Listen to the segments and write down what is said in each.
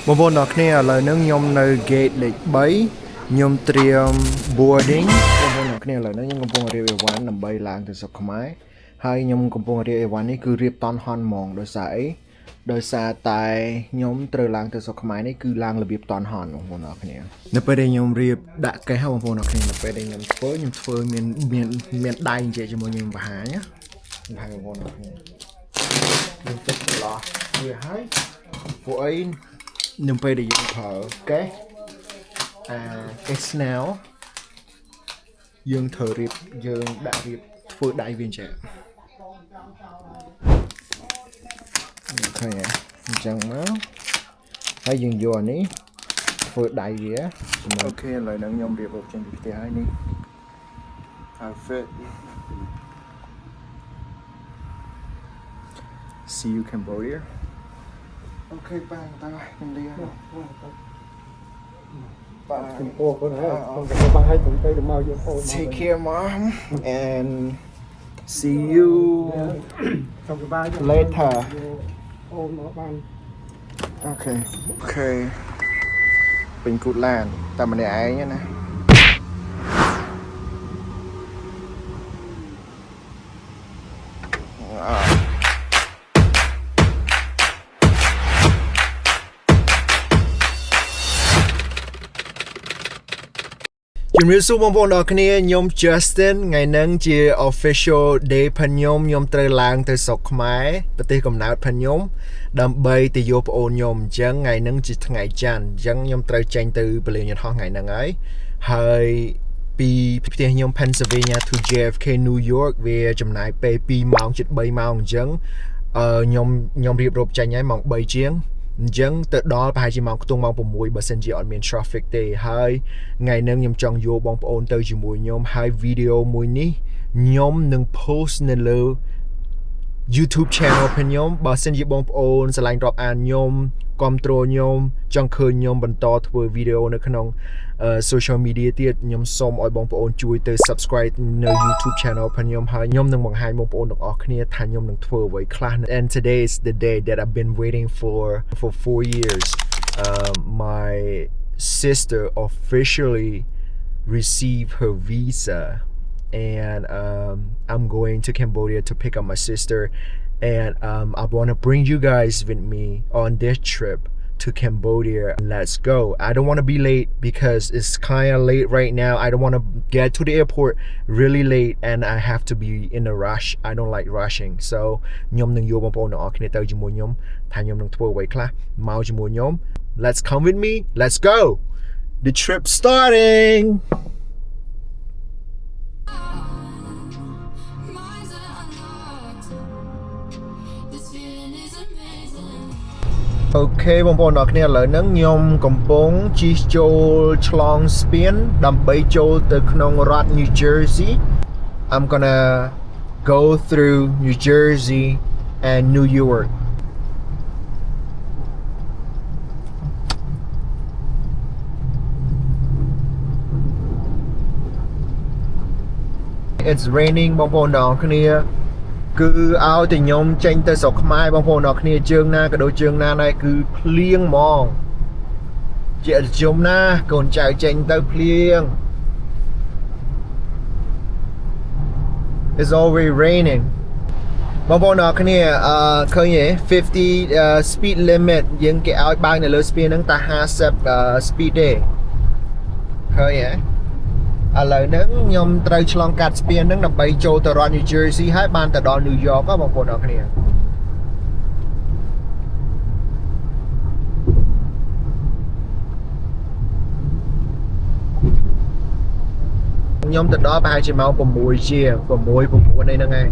បងប្អូនទាំងគ្នាឥឡូវហ្នឹងខ្ញុំនៅ gate លេខ3ខ្ញុំត្រៀម boarding បងប្អូនទាំងគ្នាឥឡូវហ្នឹងខ្ញុំកំពុងរៀបអីវ៉ាន់ដើម្បីឡើងទៅស្រុកខ្មែរហើយខ្ញុំកំពុងរៀបអីវ៉ាន់នេះគឺរៀបតន់ហន់ហ្មងដោយសារអីដោយសារតែខ្ញុំត្រូវឡើងទៅស្រុកខ្មែរនេះគឺឡើងរបៀបតន់ហន់បងប្អូនទាំងគ្នានៅពេលដែលខ្ញុំរៀបដាក់កេះបងប្អូនទាំងគ្នានៅពេលដែលខ្ញុំធ្វើមានដៃនិយាយជាមួយខ្ញុំបង្ហាញណាបងប្អូនទាំងគ្នាខ្ញុំទឹកកន្លោះវាហើយពួកអីនឹងពេលដែលយើងប្រើកេះកេះស្នាវយើងធ្វើរៀបយើងដាក់រៀបធ្វើដៃវាចេះឃើញអញ្ចឹងមកហើយយើងយកអានេះធ្វើដៃវាអូខេឥឡូវហ្នឹងខ្ញុំរៀបចេញពីផ្ទះហើយនេះ outfit see you Cambodia អូខេបាទតាខ្ញុំលាបាទចំពោះគាត់ហើយខ្ញុំទៅបាំងឲ្យខ្ញុំទៅមកយើងអូន Take care mom and see you later អូនមកបានអូខេពេញគូតឡានតែម្នាក់ឯងណាជំរាបសួរបងប្អូនអរគ្នាខ្ញុំ Justin ថ្ងៃហ្នឹងជា official day ផានខ្ញុំត្រូវឡើងទៅស្រុកខ្មែរប្រទេសកំណើតផានខ្ញុំដើម្បីទៅយកប្អូនខ្ញុំអញ្ចឹងថ្ងៃហ្នឹងជាថ្ងៃច័ន្ទអញ្ចឹងខ្ញុំត្រូវចេញទៅពលានយន្តហោះថ្ងៃហ្នឹងហើយពីផ្ទះខ្ញុំ Pennsylvania to JFK New York វាចំណាយពេល2ម៉ោងជិត3ម៉ោងអញ្ចឹងខ្ញុំរៀបរាប់ចេញហើយម៉ោង3ជាងអញ្ចឹងទៅដល់ប្រហែលជាម៉ោងខ្ទង់ម៉ោង6បើសិនជាអត់មាន traffic ទេហើយថ្ងៃហ្នឹងខ្ញុំចង់យកបងប្អូនទៅជាមួយខ្ញុំហើយ video មួយនេះខ្ញុំនឹង post នៅលើ YouTube channel ខ្ញុំបើសិនជាបងប្អូនស្រឡាញ់រាប់អានខ្ញុំគាំទ្រខ្ញុំចង់ឃើញខ្ញុំបន្តធ្វើ video នៅក្នុង social media ទៀតខ្ញុំសូមឲ្យបងប្អូនជួយទៅ subscribe នៅ YouTube channel ខ្ញុំហើយខ្ញុំនឹងបង្ហាញបងប្អូនទាំងអស់គ្នាថាខ្ញុំនឹងធ្វើអ្វីខ្លះ and today is the day that I've been waiting for 4 years my sister officially received her visa and I'm going to Cambodia to pick up my sister and I want to bring you guys with me on this trip to Cambodia. Let's go. I don't want to be late because it's kind of late right now. I don't want to get to the airport really late and I have to be in a rush. I don't like rushing. So ខ្ញុំនឹងយកបងប្អូនទាំងអស់គ្នាទៅជាមួយខ្ញុំថាខ្ញុំនឹងធ្វើអ្វីខ្លះមកជាមួយខ្ញុំ Let's come with me. Let's go. The trip starting. Okay បងប្អូនទាំងគ្នាឥឡូវហ្នឹងខ្ញុំកំពុងជិះចូលឆ្លងស្ពានដើម្បីចូលទៅក្នុងរដ្ឋ New Jersey I'm gonna go through New Jersey and New York It's raining បងប្អូនទាំងគ្នាគឺឲ្យតែខ្ញុំចេញទៅស្រុកខ្មែរបងប្អូនអរគ្នាជើងណាក៏ដូចជើងណាដែរគឺភ្លៀងហ្មងជាអជុំណាកូនចៅចេញទៅភ្លៀង It's already raining បងប្អូនអរគ្នាឃើញទេ50 speed limit យើងគេឲ្យបើកនៅលើស្ពានហ្នឹងតែ50 speed ទេឃើញទេឥឡូវហ្នឹងខ្ញុំត្រូវឆ្លងកាត់ស្ពានហ្នឹងដើម្បីចូលទៅរដ្ឋ New Jersey ហើយបានទៅដល់ New York បងប្អូនអរគ្នាខ្ញុំទៅដល់ប្រហែលជាម៉ោង6ជាង6 9នេះហ្នឹងឯង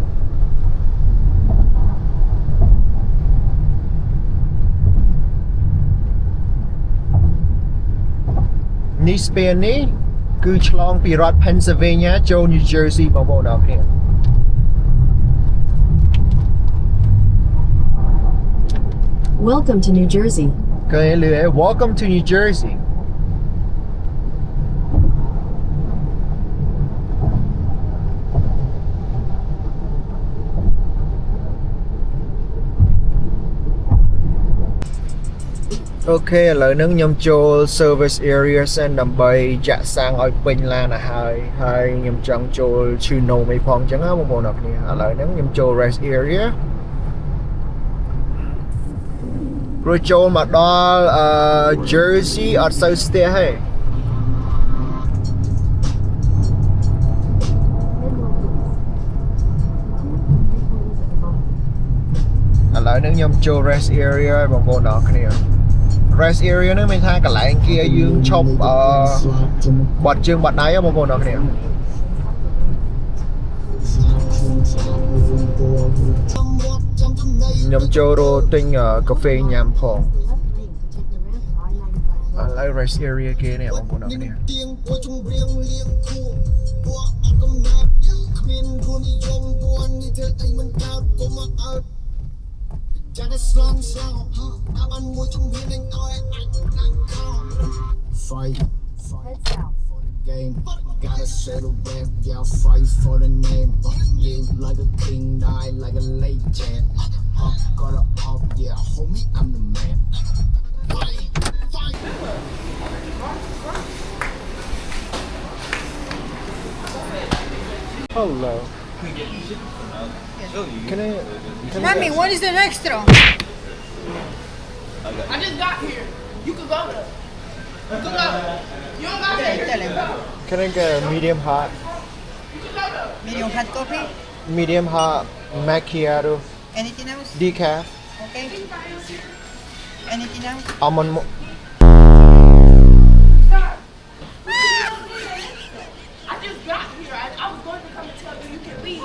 នេះស្ពាននេះគឺឆ្លងពីរដ្ឋ Pennsylvania ចូល New Jersey បងប្អូនអរគ្នា Welcome to New Jersey. ឃើញលឺ Welcome to New Jersey Okay ឥឡូវហ្នឹងខ្ញុំចូល service area សិនដើម្បីចាក់សាំងឲ្យពេញឡានទៅហើយខ្ញុំចង់ចូលឈឺនោមអីផងអញ្ចឹងណាបងប្អូនអរគ្នាឥឡូវហ្នឹងខ្ញុំចូល rest area ព្រោះចូលមកដល់ Jersey អត់សូវស្ទះទេឥឡូវហ្នឹងខ្ញុំចូល rest area ឲ្យបងប្អូនអរគ្នា rest area ហ្នឹងមានថាកន្លែងគេឲ្យយើងឈប់បាត់ជើងបាត់ដៃបងប្អូនអរគ្នាខ្ញុំចូលរទិញកាហ្វេញ៉ាំផងឥឡូវ rest area គេនេះបងប្អូនអរគ្នាFight for the game. Gotta settle back, y'all fight for the name. Live like a king, die like a legend. Gotta up, yeah, homie, I'm the man. Fight. Hello. Can I Mommy, what is the extra? I just got here. You could go. You could go. You don't got to Tell him. Can I get a medium hot? You could go though. Medium hot coffee? Medium hot macchiato, Anything else? decaf, Okay. Anything else? almond. I just got here. I was going to come and tell you you can leave.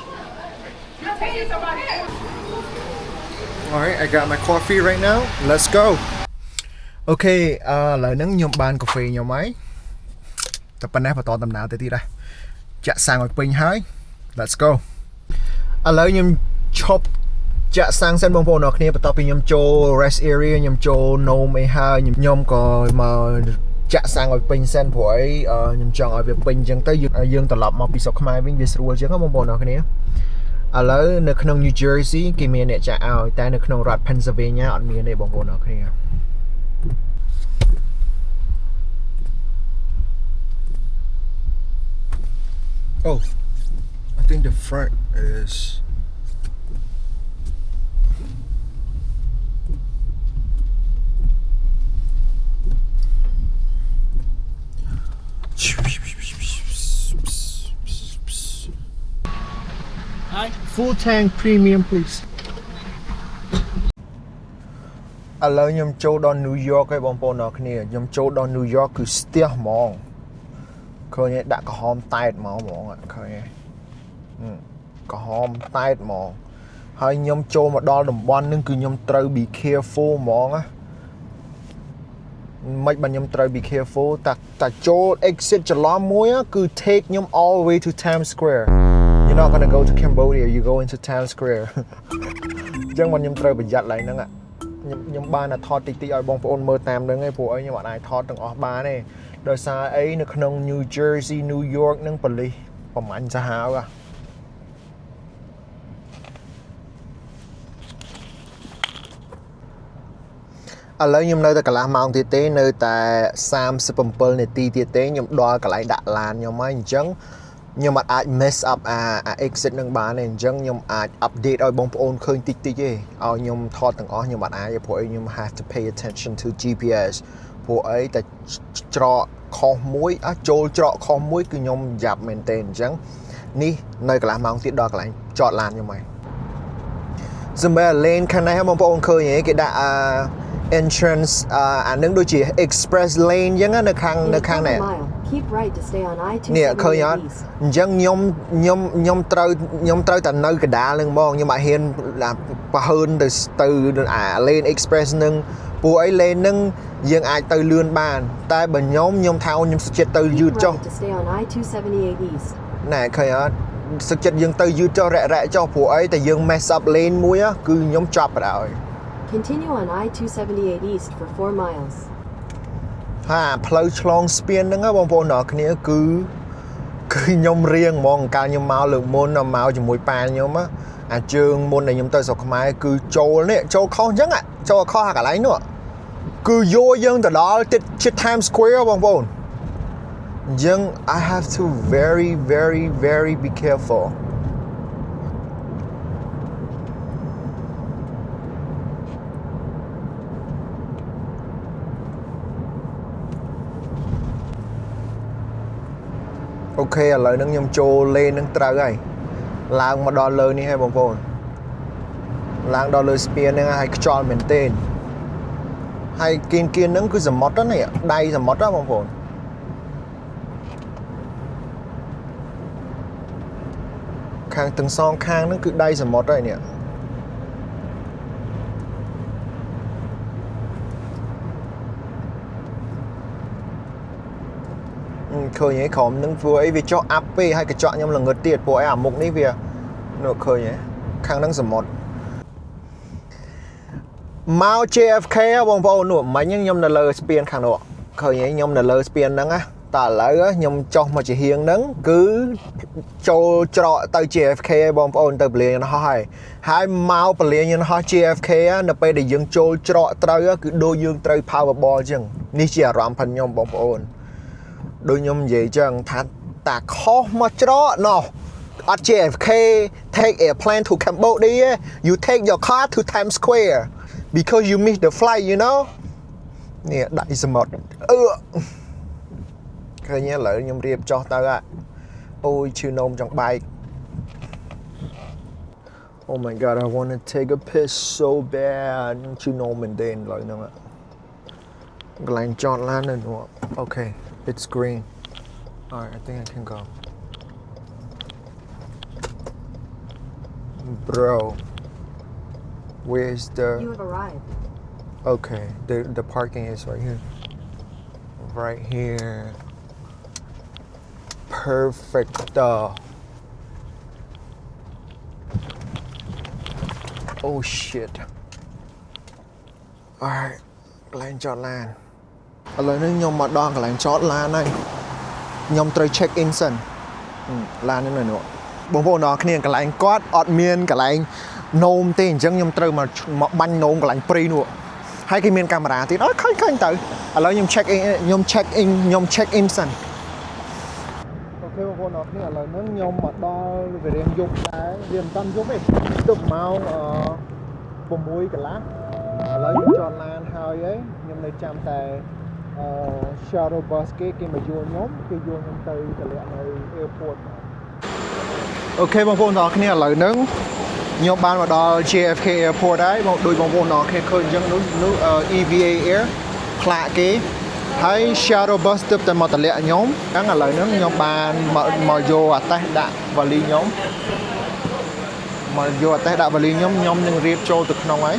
You're paying somebody else. Alright, I got my coffee right now. Let's go. Okay, ឥឡូវហ្នឹងខ្ញុំបានកាហ្វេខ្ញុំហើយតែប៉ុណ្ណេះបន្តដំណើរទៅទៀតដែរចាក់សាំងឲ្យពេញហើយ Let's go ឥឡូវខ្ញុំឈប់ចាក់សាំងសិនបងប្អូនអរគ្នាបន្ទាប់ពីខ្ញុំចូល rest area ខ្ញុំចូល nome អីហើយខ្ញុំក៏មកចាក់សាំងឲ្យពេញសិនព្រោះអីខ្ញុំចង់ឲ្យវាពេញអញ្ចឹងទៅយើងត្រឡប់មកពីស្រុកខ្មែរវិញវាស្រួលអញ្ចឹងបងប្អូនអរគ្នាឥឡូវនៅក្នុង New Jersey គេមានអ្នកចាក់ឲ្យតែនៅក្នុងរដ្ឋ Pennsylvania អត់មានទេបងប្អូនអរគ្នាOh, I think the front is Hi, full tank premium please. ឥឡូវខ្ញុំចូលដល់ New York ហើយបងប្អូនអរគ្នាខ្ញុំចូលដល់ New York គឺស្ទះហ្មងឃើញដាក់ក្រហមតែតមកហ្មងឃើញក្រហមតែតហ្មងហើយខ្ញុំចូលមកដល់តំបន់ហ្នឹងគឺខ្ញុំត្រូវ be careful ហ្មងណាមិនបាញ់ខ្ញុំត្រូវ be careful តែចូល exit ច្រឡំមួយគឺ take ខ្ញុំ all the way to Times Square You're not going to go to Cambodia you go into Times Square អញ្ចឹងមកខ្ញុំត្រូវប្រយ័ត្នឡើងហ្នឹងខ្ញុំបានថតតិចឲ្យបងប្អូនមើលតាមហ្នឹងឯងព្រោះអីខ្ញុំអត់អាចថតទាំងអស់បានទេដោយសារអីនៅក្នុង New Jersey New York នឹងប៉ូលីសប្រមាញ់សាហាវឥឡូវខ្ញុំនៅតែកន្លះម៉ោងទៀតទេនៅតែ37នាទីទៀតទេខ្ញុំដល់កន្លែងដាក់ឡានខ្ញុំហើយអញ្ចឹងខ្ញុំអាច mess up អា exit នឹងបានទេអញ្ចឹងខ្ញុំអាច update ឲ្យបងប្អូនឃើញតិចតិចទេឲ្យខ្ញុំថតទាំងអស់ខ្ញុំអត់អាចទេព្រោះអីខ្ញុំ have to pay attention to GPS ព្រោះអីតែច្រកខុសមួយចូលច្រកខុសមួយគឺខ្ញុំយ៉ាប់មែនទេអញ្ចឹងនេះនៅកន្លះម៉ោងទៀតដល់កន្លែងចតឡានខ្ញុំហើយសម្រាប់ lane ខាងនេះបងប្អូនឃើញទេគេដាក់ entrance អានឹងដូចជា express lane អញ្ចឹងនៅខាងនេះ Keep right to stay on I-278 នេះឃើញអត់អញ្ចឹងខ្ញុំត្រូវតែនៅកណ្ដាលនឹងហ្មងខ្ញុំអត់ហ៊ានប្រហើនទៅអា lane express នឹងព្រោះអី lane នឹងយើងអាចទៅលឿនបានតែបើខ្ញុំថាខ្ញុំសុខចិត្តទៅយឺតចុះ to stay on I-278 East ណែឃើញអត់សុខចិត្តយើងទៅយឺតចុះរ៉ាក់ចុះព្រោះអីតែយើង mess up lane មួយគឺខ្ញុំចាប់បណ្ដោយ Continue on I-278 East for 4 miles ហាផ្លូវឆ្លងស្ពានហ្នឹងបងប្អូនអរគ្នាគឺខ្ញុំរៀងហ្មងកាលខ្ញុំមកលើកមុនមកជាមួយប៉ាខ្ញុំអាជើងមុនដែលខ្ញុំទៅស្រុកខ្មែរគឺចូលនេះចូលខុសអញ្ចឹងចូលខុសអាកន្លែងនោះ គឺយកយើងទៅដល់ជិត Times Square បងប្អូនអញ្ចឹង I have to very be carefulអូខេឥឡូវហ្នឹងខ្ញុំចូលលេនហ្នឹងត្រូវហើយឡើងមកដល់លើនេះហើយបងប្អូនឡើងដល់លើស្ពានហ្នឹងហើយខ្យល់មែនទែនហើយគៀនហ្នឹងគឺសមុទ្រហ្នឹងដៃសមុទ្របងប្អូនខាងទាំងសងខាងហ្នឹងគឺដៃសមុទ្រហើយនេះឃើញឯងក្រុមនឹងធ្វើអីវាចុះអាប់ពេកហើយកញ្ចក់ខ្ញុំល្ងឹតទៀតពួកឯងអាមុខនេះវានោះឃើញឯងខាងហ្នឹងសមុទ្រមក JFK បងប្អូននោះមិញខ្ញុំនៅលើស្ពានខាងនោះឃើញឯងខ្ញុំនៅលើស្ពានហ្នឹងណាតើឥឡូវខ្ញុំចុះមកជាហៀងហ្នឹងគឺចូលច្រកទៅ JFK បងប្អូនទៅពលានយន្តហោះហើយមកពលានយន្តហោះ JFK នៅពេលដែលយើងចូលច្រកត្រូវគឺដូចយើងត្រូវ Powerball អញ្ចឹងនេះជាអារម្មណ៍ផងខ្ញុំបងប្អូនដូចខ្ញុំនិយាយចឹងថាតាខុសមកច្រកណោះអត់ JFK take airplane to Cambodia you take your car to Times Square because you miss the flight you know នេះដៃសមុទ្រឃើញឥឡូវខ្ញុំរៀបចុះទៅអូយឈឺនោមចង់បែក Oh my god I want to take a piss so bad ឈឺនោមមែនទេឥឡូវហ្នឹងកន្លែងចតឡាននៅនោះអូខេIt's green. Alright, I think I can go. Bro, where's the... You have arrived. Okay, the parking is right here. Right here. Perfect. Oh shit. Alright, Glen John Land.ឥឡូវនេះខ្ញុំមកដល់កន្លែងចតឡានហើយខ្ញុំត្រូវ check in សិនឡាននេះនៅនោះបងប្អូនអរគ្នាកន្លែងគាត់អត់មានកន្លែងនោមទេអញ្ចឹងខ្ញុំត្រូវមកបាញ់នោមកន្លែងព្រៃនោះហើយគេមានកាមេរ៉ាទៀតអត់ឃើញទៅឥឡូវខ្ញុំ check in សិនអូខេបងប្អូនអរគ្នាឥឡូវហ្នឹងខ្ញុំមកដល់វារៀងយប់ដែរវាមិនតាន់យប់ទេទើបម៉ោង6 កន្លះឥឡូវខ្ញុំចតឡានហើយខ្ញុំនៅចាំតែshuttle bus គេមកយួរខ្ញុំគេយួរខ្ញុំទៅតម្លាក់នៅ airport អូខេបងប្អូនទាំងអស់គ្នាឥឡូវហ្នឹងខ្ញុំបានមកដល់ JFK airport ហើយដូចបងប្អូនទាំងអស់គ្នាឃើញអញ្ចឹងនោះ EVA Air ផ្លាកគេហើយ shuttle bus ទើបតែមកតម្លាក់ខ្ញុំអញ្ចឹងឥឡូវហ្នឹងខ្ញុំបានមកយកអាតេសដាក់វ៉ាលីខ្ញុំមកយកអាតេសដាក់វ៉ាលីខ្ញុំនឹងរៀបចូលទៅក្នុងហើយ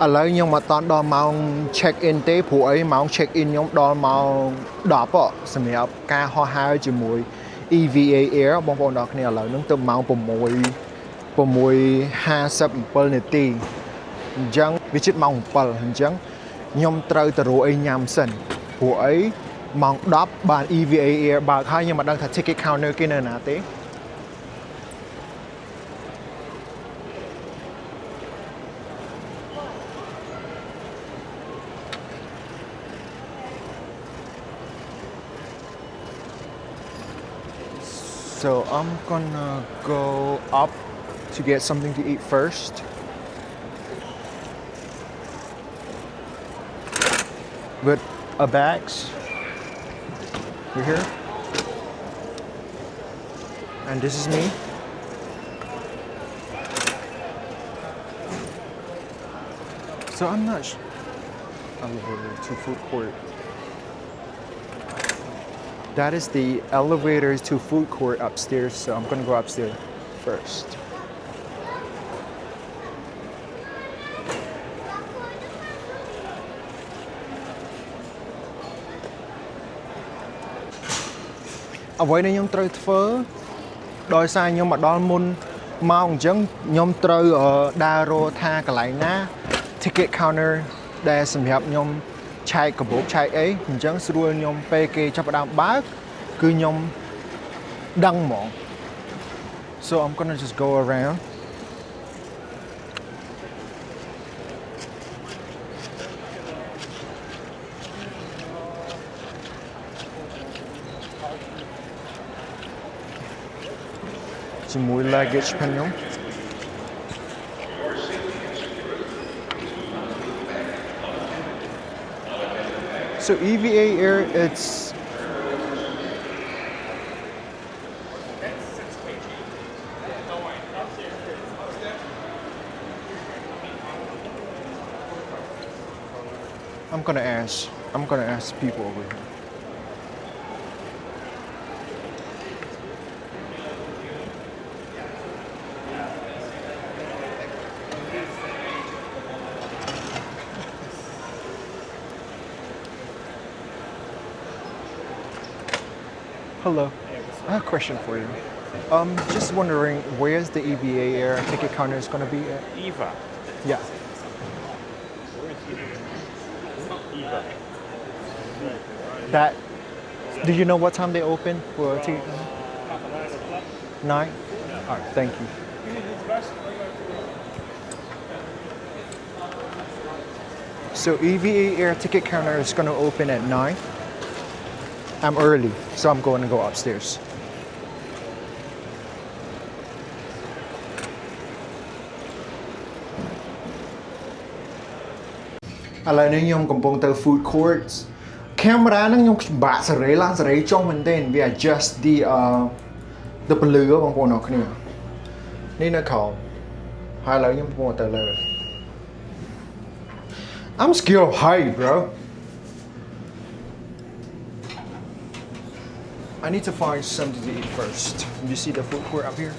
ឥឡូវខ្ញុំមកតន់ដល់ម៉ោង check in ទេព្រោះអីម៉ោង check in ខ្ញុំដល់ម៉ោង10សម្រាប់ការហោះហើរជាមួយ EVA Air បងប្អូនទាំងគ្នាឥឡូវហ្នឹងទៅម៉ោង6:57នាទីអញ្ចឹងវាជិតម៉ោង7អញ្ចឹងខ្ញុំត្រូវទៅរកអីញ៉ាំសិនព្រោះអីម៉ោង10បាន EVA Air បើកហើយខ្ញុំមិនដឹងថា ticket counter គេនៅណាទេSo I'm gonna go up to get something to eat first. With a bags. You here? And this is me. So I'm not sure. Elevator to food court. That is the elevators to food court upstairs, so I'm gonna go upstairs first. Ở vậy nên ខ្ញុំត្រូវធ្វើដោយសារខ្ញុំមកដល់មុនម៉ោងអញ្ចឹងខ្ញុំត្រូវដើររកថាកន្លែងណា ticket counter ដែលសម្រាប់ខ្ញុំ ឆែកកាបូបឆែកអីអញ្ចឹងស្រួលខ្ញុំពេលគេចាប់ផ្ដើមបើកគឺខ្ញុំដឹងហ្មង So I'm gonna just go aroundជាមួយ luggage ផងខ្ញុំ So EVA Air it's I'm gonna ask people over here. Hello. I have a question for you. Just wondering where's the EVA Air ticket counter is gonna be at? Eva. Yeah. Eva. That. Do you know what time they open for ticket counter? 9? Alright, thank you. So EVA Air ticket counter is gonna open at 9. I'm early, so I'm going to go upstairs. Alright, now I'm going to food courts. Camera ហ្នឹងខ្ញុំបាក់សេរីឡើងសេរីចុះមែនទេវា adjust the blue បងប្អូនអរគ្នានេះនៅក្រោមហើយឥឡូវខ្ញុំកំពុងទៅលើ I'm scared of height, bro. I need to find something to eat first. You see the food court up here?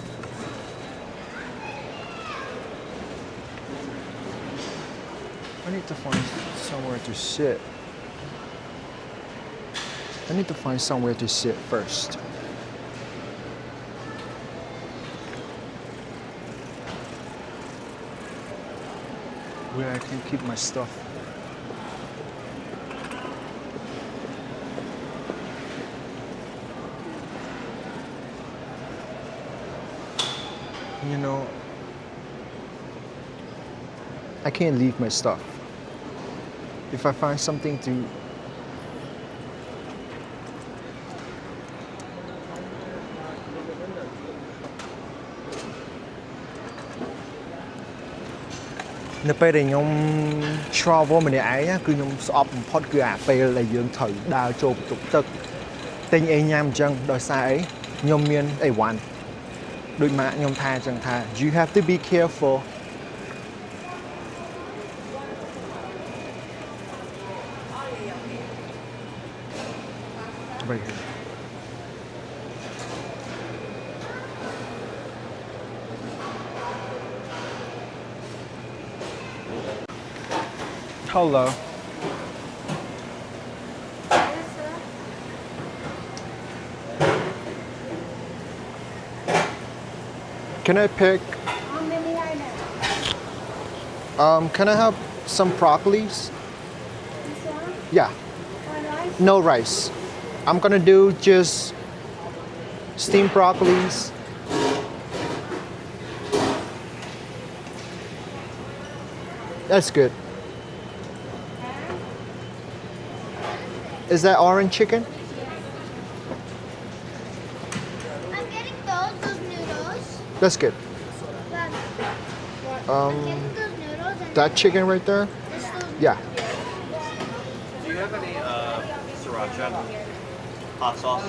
I need to find somewhere to sit. I need to find somewhere to sit first. Where I can keep my stuff. You know, I can't leave my stuff. If I find something toនៅពេលដែលខ្ញុំ travel ម្នាក់ឯងគឺខ្ញុំស្អប់បំផុតគឺអាពេលដែលយើងត្រូវដើរចូលបន្ទប់ទឹកទិញអីញ៉ាំអញ្ចឹងដោយសារអីខ្ញុំមានអីវ៉ាន់ដូចម៉ាក់ខ្ញុំថាអញ្ចឹងថា you have to be careful right here. Hello. Can I pick? How many items? Can I have some broccolis? This one? Yeah. One rice? No rice. I'm gonna do just steamed broccolis. That's good. Is that orange chicken? I'm getting those noodles. That's good. I'm getting those noodles and That chicken right there? this those Yeah. Do you have any sriracha? Hot sauce?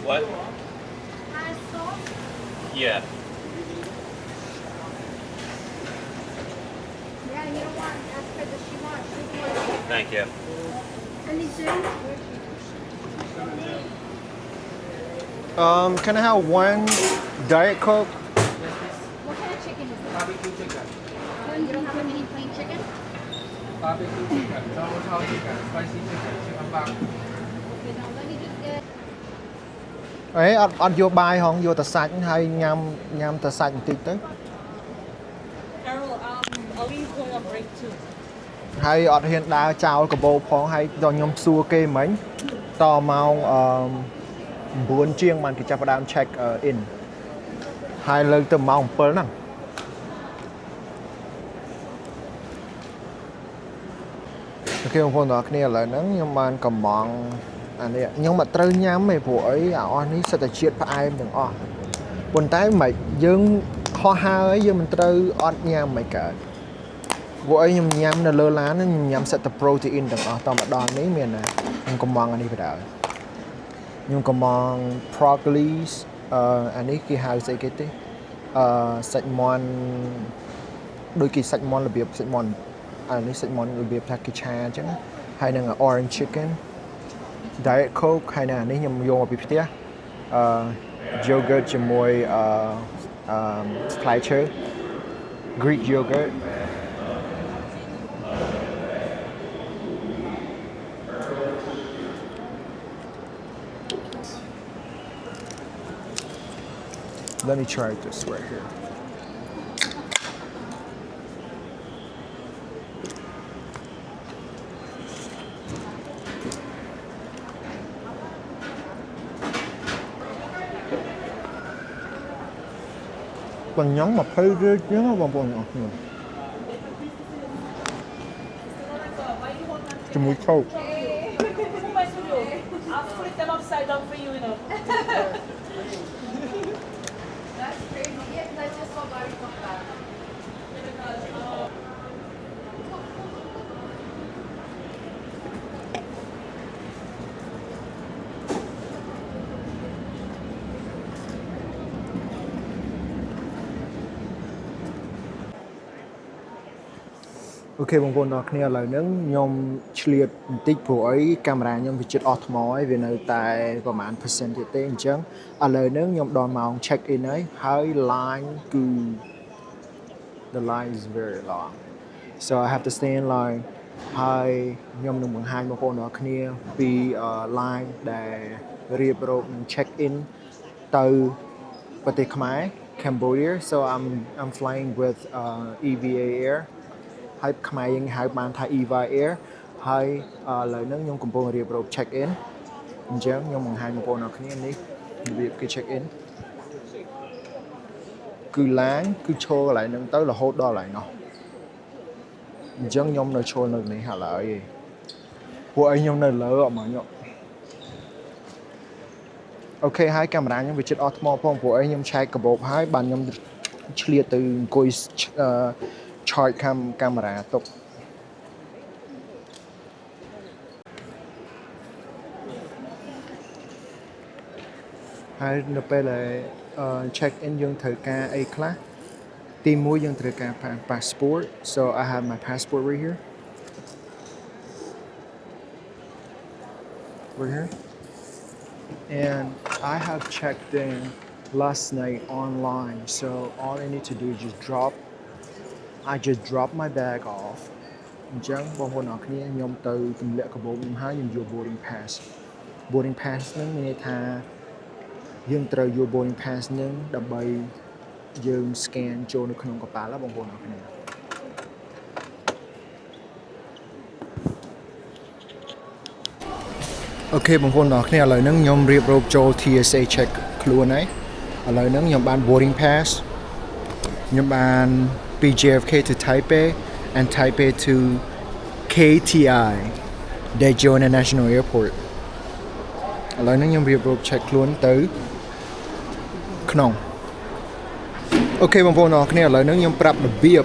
What? hot sauce. Yeah. Yeah, you don't want that's for the she wants. She wants. Thank you. Any soup? Can I have one Diet Coke? What kind of chicken is this? Barbecue chicken, You don't have any plain chicken? barbecue chicken, sourdough chicken, spicy chicken, chicken bang. Okay, now let me just get. ấy ăn vô bài hông vô tờ sạch hay nhâm tờ sạch một tí tới Carol, are we going on break too? hay ở hiện đá chào cả bộ phong hay do nhóm xua kê mấy to mau 4 chiêng mà cái chạp đam check in hai lần từ mau 7 nè khi ông phong đó kia lại nắng nhưng mà cầm mòn anh này nhưng mà trâu nhám mày phụ ấy ở ní sẽ chiết phải đừng o buồn tái mày dương kho ha ấy dương mình trâu ọt nhám mày cả vụ ấy nhầm nhám là lơ lá nó nhắm sẽ tập protein đừng o tao mà đòn đấy miền này anh cầm mòn anh đi phải đợi nhưng cầm mòn broccoli anh ấy kia hai cái tí sạch mòn đôi khi sạch mòn là việc sạch mòn anh ấy sạch mòn là việc là cái cha chứ hay là orange chicken Diet Coke hay là nếu nhầm vô một bịch tía yogurt cho môi Fletcher Greek yogurt Let me try this right here. Còn nhắn mà phê ghê chứ nó còn còn ngọt nữa. Cho mũi sâu. I'll flip them upside down for you, you know. Okបងប្អូនទាំងគ្នាឥឡូវហ្នឹងខ្ញុំឆ្លៀតបន្តិចព្រោះអីកាមេរ៉ាខ្ញុំវាជិតអស់ថ្មហើយវានៅតែប្រហែល%ទៀតទេអញ្ចឹងឥឡូវហ្នឹងខ្ញុំដល់ម៉ោង check in ហើយ line គឺ the line is very long so I have to stay in line ហើយខ្ញុំនឹងបង្ហាញបងប្អូនទាំងគ្នាពី line ដែលរៀបរកនឹង check in ទៅប្រទេសខ្មែរ Cambodia so I'm flying with EVA Airហើយខ្មែរយើងហៅបានថា EVA Air ហើយឥឡូវហ្នឹងខ្ញុំកំពុងរៀបរក check in អញ្ចឹងខ្ញុំបង្ហាញបងប្អូនអរគ្នានេះរបៀបគេ check in គឺឡានគឺឈរកន្លែងហ្នឹងទៅរហូតដល់កន្លែងនោះអញ្ចឹងខ្ញុំនៅឈរនៅនេះឥឡូវឯងពួកឯងខ្ញុំនៅលើអត់មកញ៉ក់អូខេហើយកាមេរ៉ាខ្ញុំវាជិតអស់ថ្មផងពួកឯងខ្ញុំឆែកកាបូបហើយបានខ្ញុំឆ្លៀតទៅអង្គុយcharge camera ទុកហើយនៅពេលដែល check in យើងត្រូវការអីខ្លះទី1យើងត្រូវការ passport so I have my passport right here and I have checked in last night online so all I need to do is I just dropped my bag off អញ្ចឹងបងប្អូនអរគ្នាខ្ញុំទៅទម្លាក់កាបូបខ្ញុំហើយខ្ញុំយក boarding pass ហ្នឹងមានន័យថាយើងត្រូវយក boarding pass ហ្នឹងដើម្បីយើង scan ចូលនៅក្នុងកប៉ាល់បងប្អូនអរគ្នាអូខេបងប្អូនអរគ្នាឥឡូវហ្នឹងខ្ញុំរៀបរាប់ចូល TSA check ខ្លួនហើយឥឡូវហ្នឹងខ្ញុំបាន boarding pass ខ្ញុំបាន JFK to Taipei and Taipei to KTI Daejeon International Airport ឥឡូវនេះខ្ញុំរៀបរាប់ check ខ្លួនទៅក្នុងអូខេបងប្អូនអរគ្នាឥឡូវនេះខ្ញុំប្រាប់របៀប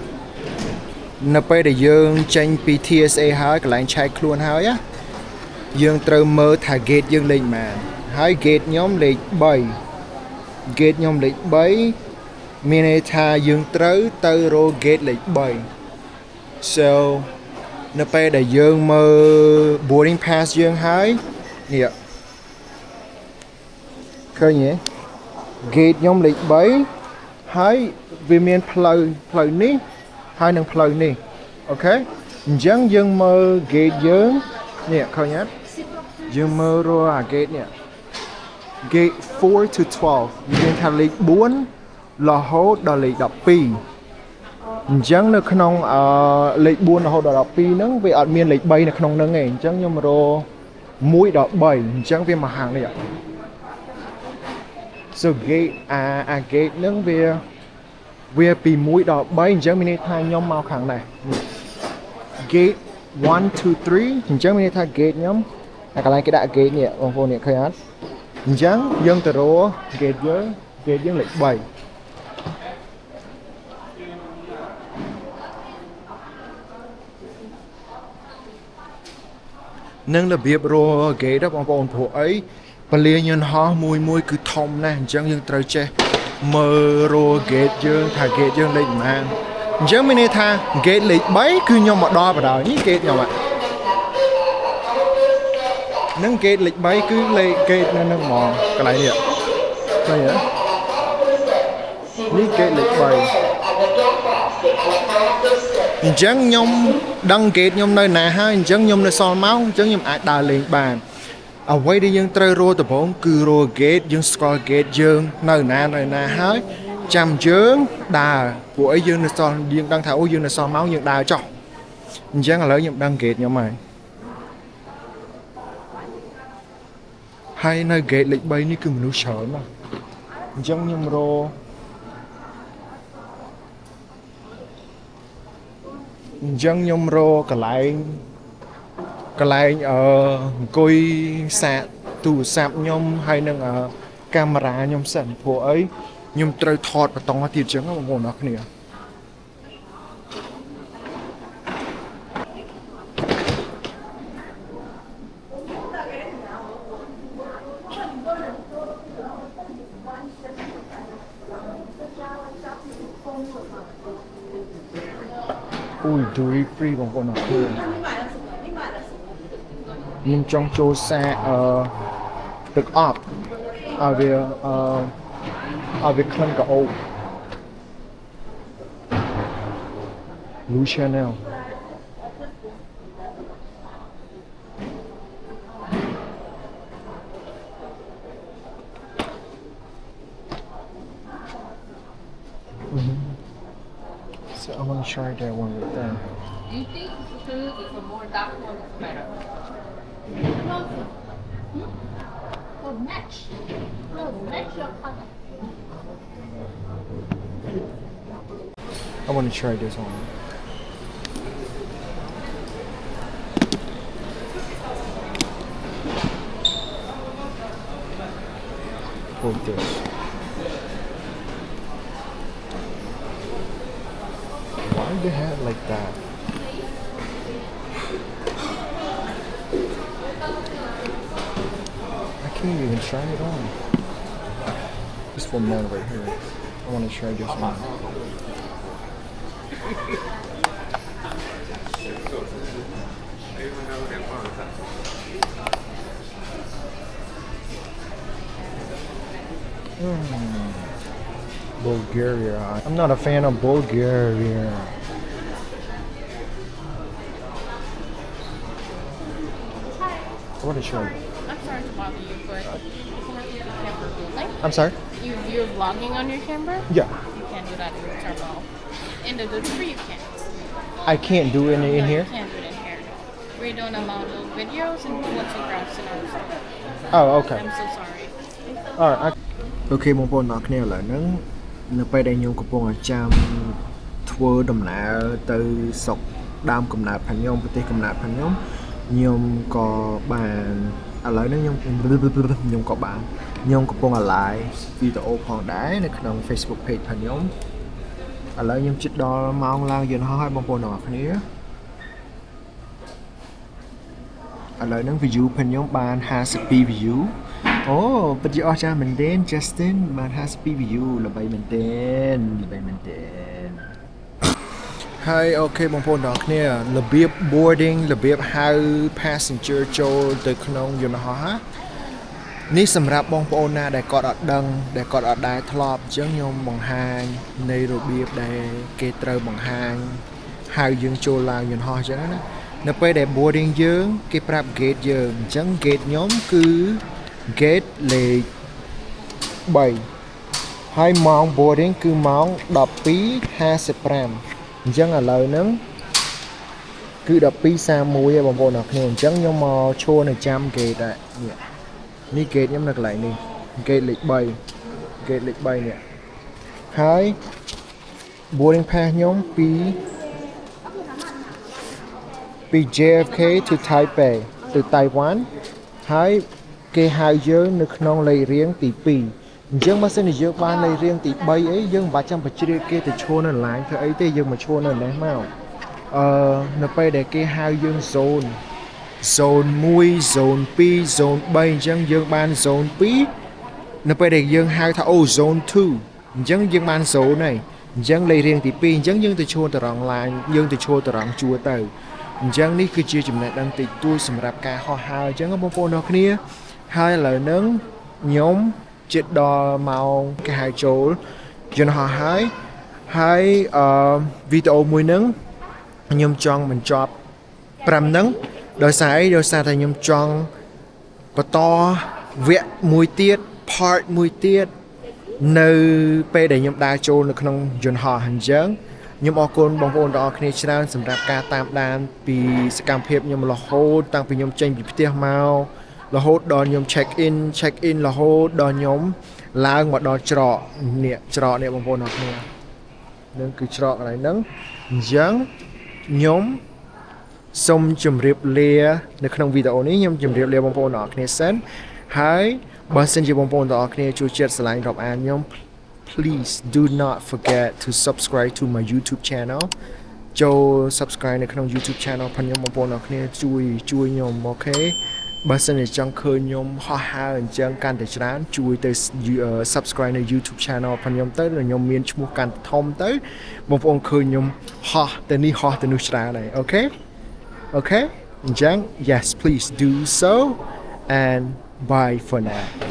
នៅពេលដែលយើងចេញពី TSA ហើយកន្លែង check ខ្លួនហើយយើងត្រូវមើលថា gate យើងលេខប៉ុន្មានហើយ gate ខ្ញុំលេខ 3 gate ខ្ញុំលេខ 3មានន័យថាយើងត្រូវទៅរក gate លេខ 3 so នៅពេលដែលយើងមើល boarding pass យើងហើយនេះឃើញទេ gate ខ្ញុំលេខ 3 ហើយវាមានផ្លូវនេះហើយនឹងផ្លូវនេះអូខេអញ្ចឹងយើងមើល gate យើងនេះឃើញអត់យើងមើលរកអា gate នេះ gate 4 to 12មានថាលេខ4រហូតដល់លេខ12អញ្ចឹងនៅក្នុងលេខ4រហូតដល់12ហ្នឹងវាអត់មានលេខ3នៅក្នុងហ្នឹងទេអញ្ចឹងខ្ញុំរក1ដល់3អញ្ចឹងវាមកហាងនេះ so gate អា gate ហ្នឹងវាពី1ដល់3អញ្ចឹងមានន័យថាខ្ញុំមកខាងនេះ gate 1 2 3អញ្ចឹងមានន័យថា gate ខ្ញុំអាកន្លែងគេដាក់ gate នេះបងប្អូនអ្នកឃើញអត់អញ្ចឹងយើងទៅរក gate យើងលេខ3នឹងរបៀបរក gate បងប្អូនព្រោះអីពលាយន្តហោះមួយគឺធំណាស់អញ្ចឹងយើងត្រូវចេះមើលរក gate យើងថា gate យើងលេខប៉ុន្មានអញ្ចឹងមានន័យថា gate លេខ3គឺខ្ញុំមកដល់បណ្ដោយនេះ gate ខ្ញុំនឹង gate លេខ3គឺលេខ gate នៅនឹងហ្មងកន្លែងនេះឃើញទេនេះ gate លេខ3អញ្ចឹងខ្ញុំដឹង gate ខ្ញុំនៅណាហើយអញ្ចឹងខ្ញុំនៅសល់មកអញ្ចឹងខ្ញុំអាចដើរលេងបានអ្វីដែលយើងត្រូវរកដំបូងគឺរក gate យើងស្គាល់ gate យើងនៅណាហើយចាំយើងដើរពួកអីយើងនៅសល់យើងដឹងថាអូយើងនៅសល់មកយើងដើរចុះអញ្ចឹងឥឡូវខ្ញុំដឹង gate ខ្ញុំហើយនៅ gate លេខ3នេះគឺមនុស្សច្រើនណាស់អញ្ចឹងខ្ញុំរកកន្លែងអង្គុយសាកទូរស័ព្ទខ្ញុំហើយនឹងកាមេរ៉ាខ្ញុំសិនព្រោះអីខ្ញុំត្រូវថតបន្តទៀតអញ្ចឹងបងប្អូនអរគ្នាអូយ duty free បងប្អូនអរគ្នាខ្ញុំចង់ចូលសាកទឹកអប់ឲ្យវាក្លិនក្រអូប Blue Channel So I want to try that one with them. Do you think food is a more dark one is better? Or match? No, match your color. I want to try this one. Hold this. Why they have it like that? I can't even try it on. This one man right here. I want to try this one. Bulgaria. I'm not a fan of Bulgaria. What a show. I'm sorry to bother you, but you cannot use your camera rolling. I'm sorry? You're vlogging on your camera? Yeah. You can't do that in your camera. In the duty free, you can't. I can't do it in No, here? You can't do it in here. We don't allow those videos and photographs in our store. Oh, okay. I'm so sorry. Alright. Okay បងប្អូនអ្នកគ្នាឥឡូវហ្នឹងនៅពេលដែលខ្ញុំកំពុងចាំធ្វើដំណើរទៅស្រុកដើមកំណើតរបស់ខ្ញុំប្រទេសកំណើតរបស់ខ្ញុំក៏បានឥឡូវហ្នឹងខ្ញុំកំពុង live វីដេអូផងដែរនៅក្នុង Facebook page របស់ខ្ញុំឥឡូវខ្ញុំជិតដល់ម៉ោងឡើងយន្តហោះហើយបងប្អូនអ្នកគ្នាឥឡូវហ្នឹង view របស់ខ្ញុំបាន52 view អូពិតជាអស្ចារ្យមែនទែន Justin បាន52 view ល្បីមែនទែនហើយអូខេបងប្អូនទាំងគ្នារបៀប boarding របៀបហៅ passenger ចូលទៅក្នុងយន្តហោះនេះសម្រាប់បងប្អូនណាដែលគាត់អត់ដឹងដែលគាត់អត់ដែរធ្លាប់អញ្ចឹងខ្ញុំបង្ហាញនៃរបៀបដែលគេត្រូវបង្ហាញហៅយើងចូលឡើងយន្តហោះអញ្ចឹងណានៅពេលដែល boarding យើងគេប្រាប់ gate យើងអញ្ចឹង gate ខ្ញុំគឺ gate លេខ 3ហើយម៉ោង boarding គឺម៉ោង 12:55 អញ្ចឹងឥឡូវហ្នឹងគឺ 12:31 ហើយបងប្អូនអរគ្នាអញ្ចឹងខ្ញុំមកឈរនៅចាំ gate ដែរនេះ gate ខ្ញុំនៅកន្លែងនេះ gate លេខ 3 gate លេខ 3 នេះហើយ boarding pass ខ្ញុំពី JFK to Taipei ទៅតៃវ៉ាន់ហើយគេហៅយើងនៅក្នុងលេខរៀងទី2អញ្ចឹងបើសិនជាយើងបានលេខរៀងទី3អីយើងមិនបាច់ចាំបជ្រៀតគេទៅឈរនៅ line ធ្វើអីទេយើងមកឈរនៅនេះមកនៅពេលដែលគេហៅយើង zone 1 zone 2 zone 3អញ្ចឹងយើងបាន zone 2នៅពេលដែលយើងហៅថាអូ zone 2អញ្ចឹងយើងបាន zone ហើយអញ្ចឹងលេខរៀងទី2អញ្ចឹងយើងទៅឈរទៅរង line យើងទៅឈរទៅរងជួរទៅអញ្ចឹងនេះគឺជាចំណេះដឹងតិចតួចសម្រាប់ការហោះហើរអញ្ចឹងបងប្អូនអរគ្នាហើយឥឡូវហ្នឹងខ្ញុំជិតដល់ម៉ោងគេហៅចូលយន្តហោះហើយវីដេអូមួយហ្នឹងខ្ញុំចង់បញ្ចប់5ហ្នឹងដោយសារអីដោយសារតែខ្ញុំចង់បន្តវគ្គមួយទៀត part មួយទៀតនៅពេលដែលខ្ញុំដើរចូលនៅក្នុងយន្តហោះអញ្ចឹងខ្ញុំអរគុណបងប្អូនទាំងអស់គ្នាច្រើនសម្រាប់ការតាមដានពីសកម្មភាពខ្ញុំរហូតតាំងពីខ្ញុំចេញពីផ្ទះមករហូតដល់ខ្ញុំ check in រហូតដល់ខ្ញុំឡើងមកដល់ច្រកនេះបងប្អូនទាំងអស់គ្នានឹងគឺច្រកកន្លែងហ្នឹងអញ្ចឹងខ្ញុំសូមជម្រាបលានៅក្នុងវីដេអូនេះខ្ញុំជម្រាបលាបងប្អូនទាំងអស់គ្នាសិនហើយបើសិនជាបងប្អូនទាំងអស់គ្នាចូលចិត្តស្រឡាញ់រាប់អានខ្ញុំ please do not forget to subscribe to my YouTube channel ចូល subscribe នៅក្នុង YouTube channel ផងខ្ញុំបងប្អូនទាំងអស់គ្នាជួយខ្ញុំអូខេបើសិនជាចង់ឃើញខ្ញុំហោះហើរអញ្ចឹងកាន់តែច្រើនជួយទៅ subscribe នៅ YouTube channel ផងខ្ញុំទៅខ្ញុំមានឈ្មោះកាន់ធំទៅបងប្អូនឃើញខ្ញុំហោះទៅនេះហោះទៅនោះច្រើនហើយអូខេអញ្ចឹង yes please do so and bye for now